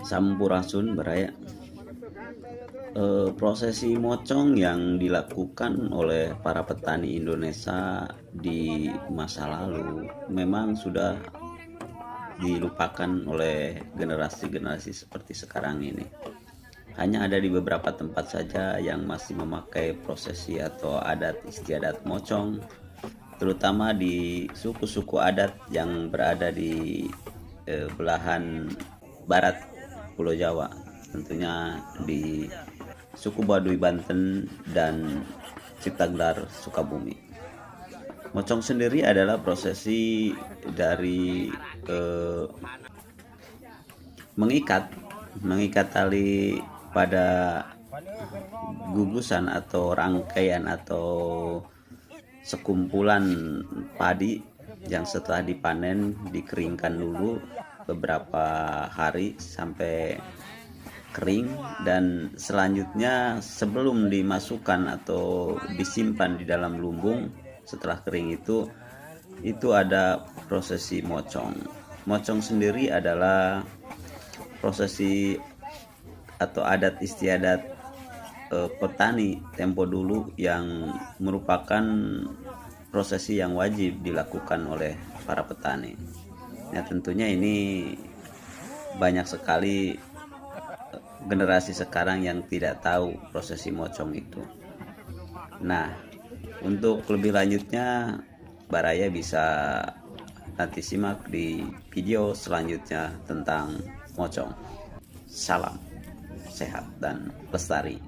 Sampurasun Baraya. Prosesi mocong yang dilakukan oleh para petani Indonesia di masa lalu memang sudah dilupakan oleh generasi-generasi seperti sekarang ini. Hanya ada di beberapa tempat saja yang masih memakai prosesi atau adat istiadat mocong, terutama di suku-suku adat yang berada di belahan barat Pulau Jawa, tentunya di suku Baduy Banten dan Ciptaglar Sukabumi. Mocong sendiri adalah prosesi dari mengikat tali pada gugusan atau rangkaian atau sekumpulan padi yang setelah dipanen dikeringkan dulu beberapa hari sampai kering, dan selanjutnya sebelum dimasukkan atau disimpan di dalam lumbung setelah kering itu ada prosesi mocong. Mocong sendiri adalah prosesi atau adat istiadat petani tempo dulu yang merupakan prosesi yang wajib dilakukan oleh para petani. Ya, tentunya ini banyak sekali generasi sekarang yang tidak tahu prosesi mocong itu. Nah, untuk lebih lanjutnya Baraya bisa nanti simak di video selanjutnya tentang mocong. Salam sehat dan lestari.